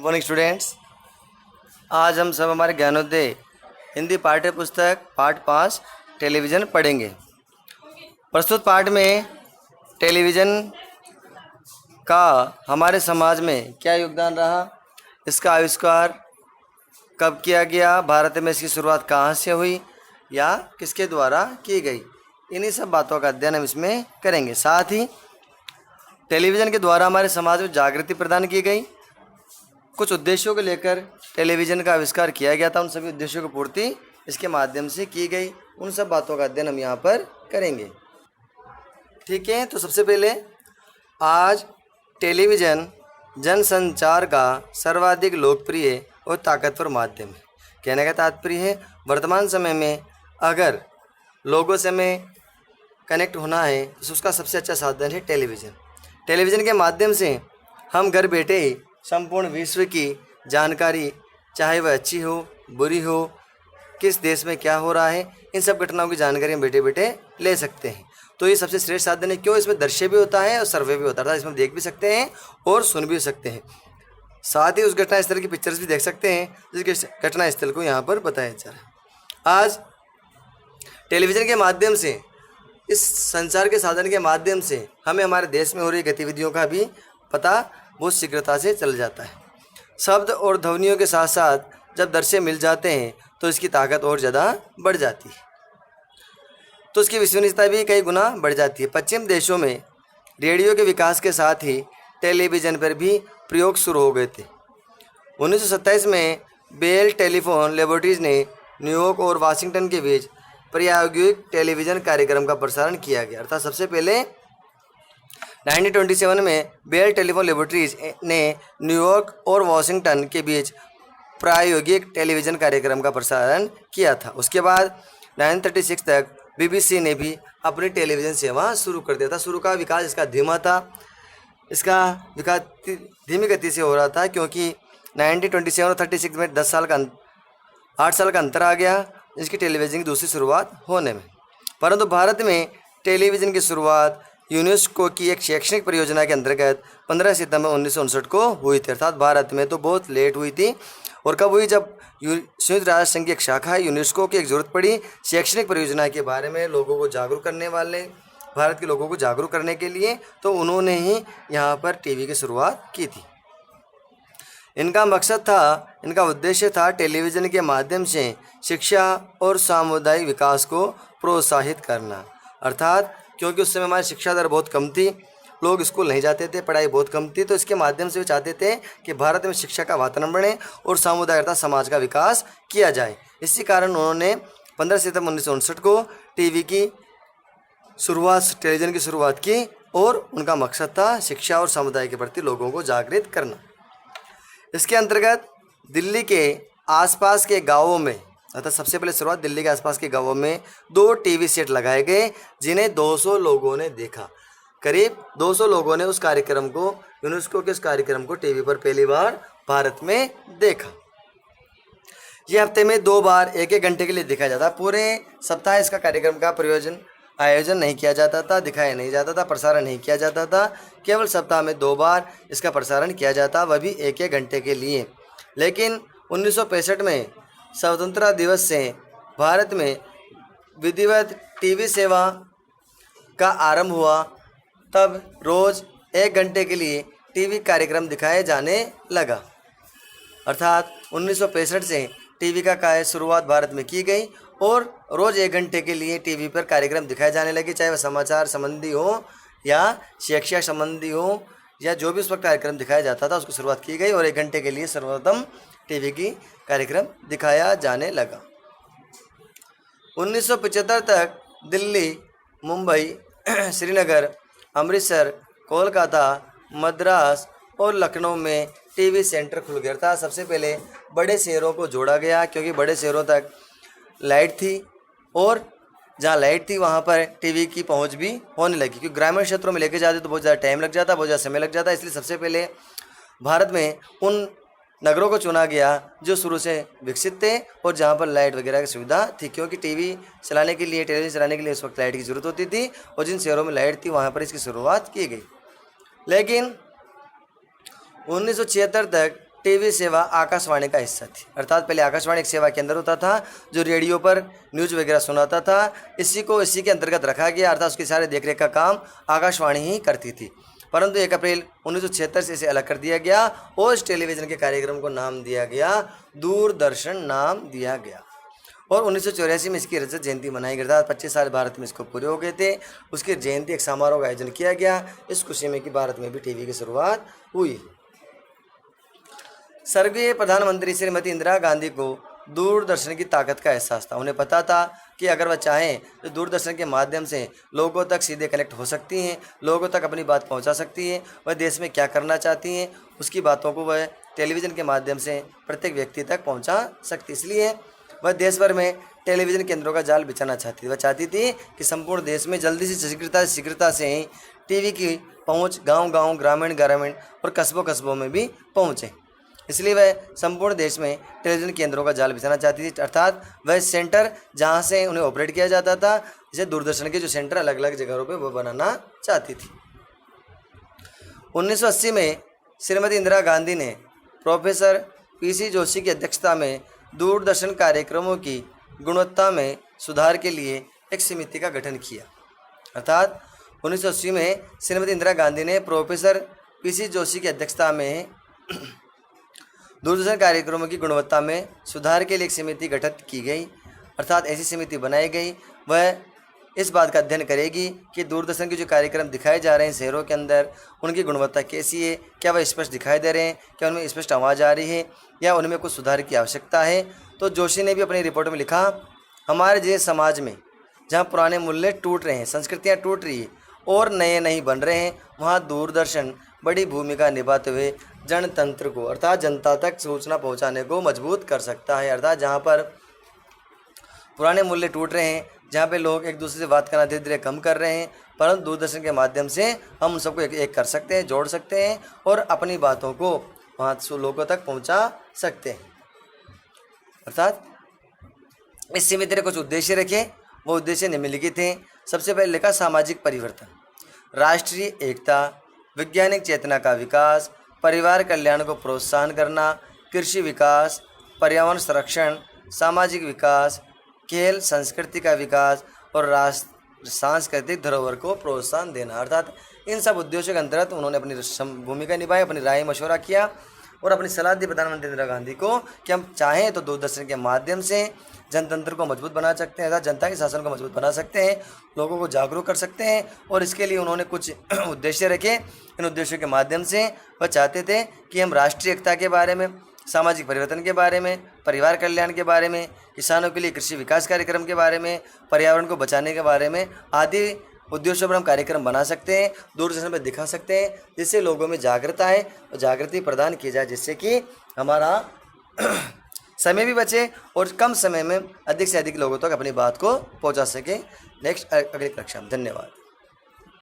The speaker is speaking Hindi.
Morning students. आज हम सब हमारे ज्ञानोदय हिंदी पाठ्य पुस्तक पाठ 5 टेलीविज़न पढ़ेंगे। प्रस्तुत पाठ में टेलीविज़न का हमारे समाज में क्या योगदान रहा, इसका आविष्कार कब किया गया, भारत में इसकी शुरुआत कहाँ से हुई या किसके द्वारा की गई, इन्हीं सब बातों का अध्ययन हम इसमें करेंगे। साथ ही टेलीविज़न के द्वारा हमारे समाज में जागृति प्रदान की गई, कुछ उद्देश्यों को लेकर टेलीविज़न का आविष्कार किया गया था, उन सभी उद्देश्यों की पूर्ति इसके माध्यम से की गई, उन सब बातों का अध्ययन हम यहाँ पर करेंगे। ठीक है, तो सबसे पहले आज टेलीविज़न जनसंचार का सर्वाधिक लोकप्रिय और ताकतवर माध्यम है। कहने का तात्पर्य है वर्तमान समय में अगर लोगों से हमें कनेक्ट होना है तो उसका सबसे अच्छा साधन है टेलीविज़न। टेलीविज़न के माध्यम से हम घर बैठे ही संपूर्ण विश्व की जानकारी, चाहे वह अच्छी हो बुरी हो, किस देश में क्या हो रहा है, इन सब घटनाओं की जानकारी हम बैठे बैठे ले सकते हैं। तो ये सबसे श्रेष्ठ साधन है। क्यों? इसमें दृश्य भी होता है और सर्वे भी होता है, इसमें देख भी सकते हैं और सुन भी सकते हैं। साथ ही उस घटना स्थल की पिक्चर्स भी देख सकते हैं जिसके घटना स्थल को यहाँ पर बताया जा रहा है। आज टेलीविज़न के माध्यम से, इस संचार के साधन के माध्यम से हमें हमारे देश में हो रही गतिविधियों का भी पता बहुत शीघ्रता से चल जाता है। शब्द और ध्वनियों के साथ साथ जब दृश्य मिल जाते हैं तो इसकी ताकत और ज़्यादा बढ़ जाती है, तो इसकी विश्वसनीयता भी कई गुना बढ़ जाती है। पश्चिम देशों में रेडियो के विकास के साथ ही टेलीविज़न पर भी प्रयोग शुरू हो गए थे। 1927 में बेल टेलीफोन लेबोरेटरीज ने न्यूयॉर्क और वाशिंगटन के बीच प्रायोगिक टेलीविज़न कार्यक्रम का प्रसारण किया गया। अर्थात सबसे पहले 1927 में बेल टेलीफोन लेबोरेटरीज ने न्यूयॉर्क और वाशिंगटन के बीच प्रायोगिक टेलीविज़न कार्यक्रम का प्रसारण किया था। उसके बाद 1936 तक बीबीसी ने भी अपनी टेलीविज़न सेवा शुरू कर दिया था। शुरू का विकास इसका धीमा था, इसका विकास धीमी गति से हो रहा था, क्योंकि 1927 और 36 में 8 साल का अंतर आ गया इसकी टेलीविज़न की दूसरी शुरुआत होने में। परंतु भारत में टेलीविज़न की शुरुआत यूनेस्को की एक शैक्षणिक परियोजना के अंतर्गत 15 सितंबर 1959 को हुई थी। अर्थात भारत में तो बहुत लेट हुई थी। और कब हुई? जब संयुक्त राष्ट्र संघ की एक शाखा है यूनेस्को की एक ज़रूरत पड़ी शैक्षणिक परियोजना के बारे में लोगों को जागरूक करने वाले, भारत के लोगों को जागरूक करने के लिए, तो उन्होंने ही यहाँ पर टीवी की शुरुआत की थी। इनका मकसद था, इनका उद्देश्य था टेलीविज़न के माध्यम से शिक्षा और सामुदायिक विकास को प्रोत्साहित करना। अर्थात क्योंकि उस समय हमारी शिक्षा दर बहुत कम थी, लोग स्कूल नहीं जाते थे, पढ़ाई बहुत कम थी, तो इसके माध्यम से वे चाहते थे कि भारत में शिक्षा का वातावरण बने और सामुदायिक अर्थात समाज का विकास किया जाए। इसी कारण उन्होंने 15 सितंबर 1959 को टेलीविज़न की शुरुआत की और उनका मकसद था शिक्षा और समुदाय के प्रति लोगों को जागृत करना। इसके अंतर्गत दिल्ली के आसपास के गाँवों में, अर्थात सबसे पहले शुरुआत दिल्ली के आसपास के गाँवों में 2 टीवी सेट लगाए गए जिन्हें 200 लोगों ने देखा। करीब 200 लोगों ने उस कार्यक्रम को, यूनेस्को के उस कार्यक्रम को टीवी पर पहली बार भारत में देखा। ये हफ्ते में 2 बार 1-1 घंटे के लिए देखा जाता। पूरे सप्ताह इसका कार्यक्रम का आयोजन नहीं किया जाता था, दिखाया नहीं जाता था, प्रसारण नहीं किया जाता था। केवल सप्ताह में 2 बार इसका प्रसारण किया जाता, वह भी 1-1 घंटे के लिए। लेकिन 1965 में स्वतंत्रता दिवस से भारत में विधिवत टीवी सेवा का आरंभ हुआ। तब रोज़ 1 घंटे के लिए टीवी कार्यक्रम दिखाए जाने लगा। अर्थात 1965 से टीवी का शुरुआत भारत में की गई और रोज़ 1 घंटे के लिए टीवी पर कार्यक्रम दिखाए जाने लगे, चाहे वह समाचार संबंधी हो या शिक्षा संबंधी हो या जो भी उस वक्त कार्यक्रम दिखाया जाता था उसको शुरुआत की गई और 1 घंटे के लिए सर्वप्रथम टीवी की कार्यक्रम दिखाया जाने लगा। 1975 तक दिल्ली, मुंबई, श्रीनगर, अमृतसर, कोलकाता, मद्रास और लखनऊ में टीवी सेंटर खुल गया था। सबसे पहले बड़े शहरों को जोड़ा गया, क्योंकि बड़े शहरों तक लाइट थी और जहाँ लाइट थी वहाँ पर टीवी की पहुँच भी होने लगी, क्योंकि ग्रामीण क्षेत्रों में लेके जाते तो बहुत ज़्यादा टाइम लग जाता, बहुत ज़्यादा समय लग जाता। इसलिए सबसे पहले भारत में उन नगरों को चुना गया जो शुरू से विकसित थे और जहाँ पर लाइट वगैरह की सुविधा थी, क्योंकि टीवी चलाने के लिए, टेलीविज़न चलाने के लिए उस वक्त लाइट की ज़रूरत होती थी और जिन शहरों में लाइट थी वहाँ पर इसकी शुरुआत की गई। लेकिन 1976 तक टीवी सेवा आकाशवाणी का हिस्सा थी। अर्थात पहले आकाशवाणी एक सेवा केंद्र होता था जो रेडियो पर न्यूज़ वगैरह सुनाता था, इसी के अंतर्गत रखा गया, अर्थात उसके सारे देखरेख का काम आकाशवाणी ही करती थी। परंतु 1 अप्रैल 1976 से इसे अलग कर दिया गया और इस टेलीविज़न के कार्यक्रम को नाम दिया गया दूरदर्शन नाम दिया गया। और 1984 में इसकी रजत जयंती मनाई गई। 25 साल भारत में इसको पूरे हो गए थे। उसकी जयंती एक समारोह का आयोजन किया गया, इस खुशी में कि भारत में भी टीवी की शुरुआत हुई। स्वर्गीय प्रधानमंत्री श्रीमती इंदिरा गांधी को दूरदर्शन की ताकत का एहसास था। उन्हें पता था कि अगर वह चाहें तो दूरदर्शन के माध्यम से लोगों तक सीधे कनेक्ट हो सकती हैं, लोगों तक अपनी बात पहुंचा सकती हैं। वह देश में क्या करना चाहती हैं उसकी बातों को वह टेलीविज़न के माध्यम से प्रत्येक व्यक्ति तक पहुंचा सकती। इसलिए वह देश भर में टेलीविज़न केंद्रों का जाल बिछाना चाहती थी। वह चाहती थी कि संपूर्ण देश में जल्दी से शीघ्रता से ही टीवी की पहुँच गाँव-गाँव, ग्रामीण और कस्बों में भी पहुँचे। इसलिए वह संपूर्ण देश में टेलीविज़न केंद्रों का जाल बिछाना चाहती थी। अर्थात वह सेंटर जहां से उन्हें ऑपरेट किया जाता था, जैसे दूरदर्शन के जो सेंटर अलग अलग जगहों पे वो बनाना चाहती थी। 1980 में श्रीमती इंदिरा गांधी ने प्रोफेसर पीसी जोशी की अध्यक्षता में दूरदर्शन कार्यक्रमों की गुणवत्ता में सुधार के लिए एक समिति का गठन किया। अर्थात 1980 में श्रीमती इंदिरा गांधी ने प्रोफेसर पीसी जोशी की अध्यक्षता में दूरदर्शन कार्यक्रमों की गुणवत्ता में सुधार के लिए एक समिति गठित की गई। अर्थात ऐसी समिति बनाई गई, वह इस बात का अध्ययन करेगी कि दूरदर्शन के जो कार्यक्रम दिखाए जा रहे हैं शहरों के अंदर, उनकी गुणवत्ता कैसी है, क्या वह स्पष्ट दिखाई दे रहे हैं, क्या उनमें स्पष्ट आवाज़ आ रही है या उनमें कुछ सुधार की आवश्यकता है। तो जोशी ने भी अपनी रिपोर्ट में लिखा, हमारे जैसे समाज में जहाँ पुराने मूल्य टूट रहे हैं, संस्कृतियाँ टूट रही है और नए नहीं बन रहे हैं, वहाँ दूरदर्शन बड़ी भूमिका निभाते हुए जनतंत्र को अर्थात जनता तक सूचना पहुंचाने को मजबूत कर सकता है। अर्थात जहां पर पुराने मूल्य टूट रहे हैं, जहां पे लोग एक दूसरे से बात करना धीरे धीरे कम कर रहे हैं, परंतु दूरदर्शन के माध्यम से हम उन सबको एक कर सकते हैं, जोड़ सकते हैं और अपनी बातों को वहाँ लोगों तक पहुँचा सकते हैं। अर्थात इस समिति ने कुछ उद्देश्य रखे, वो उद्देश्य निम्नलिखित हैं। सबसे पहले लिखा सामाजिक परिवर्तन, राष्ट्रीय एकता, वैज्ञानिक चेतना का विकास, परिवार कल्याण को प्रोत्साहन करना, कृषि विकास, पर्यावरण संरक्षण, सामाजिक विकास, खेल संस्कृति का विकास और राष्ट्र सांस्कृतिक धरोहर को प्रोत्साहन देना। अर्थात इन सब उद्देश्यों के अंतर्गत उन्होंने अपनी भूमिका निभाई, अपनी राय मशवरा किया और अपनी सलाह दी प्रधानमंत्री इंदिरा गांधी को कि हम चाहें तो दूरदर्शन के माध्यम से जनतंत्र को मजबूत बना सकते हैं, अर्थात जनता के शासन को मजबूत बना सकते हैं, लोगों को जागरूक कर सकते हैं। और इसके लिए उन्होंने कुछ उद्देश्य रखे। इन उद्देश्यों के माध्यम से वह चाहते थे कि हम राष्ट्रीय एकता के बारे में, सामाजिक परिवर्तन के बारे में, परिवार कल्याण के बारे में, किसानों के लिए कृषि विकास कार्यक्रम के बारे में, पर्यावरण को बचाने के बारे में आदि उद्देश्यों पर हम कार्यक्रम बना सकते हैं, दूरदर्शन पर दिखा सकते हैं, जिससे लोगों में जागरूकता है और जागृति प्रदान की जाए, जिससे कि हमारा समय भी बचे और कम समय में अधिक से अधिक लोगों तक अपनी बात को पहुंचा सके। नेक्स्ट अगली कक्षा में। धन्यवाद।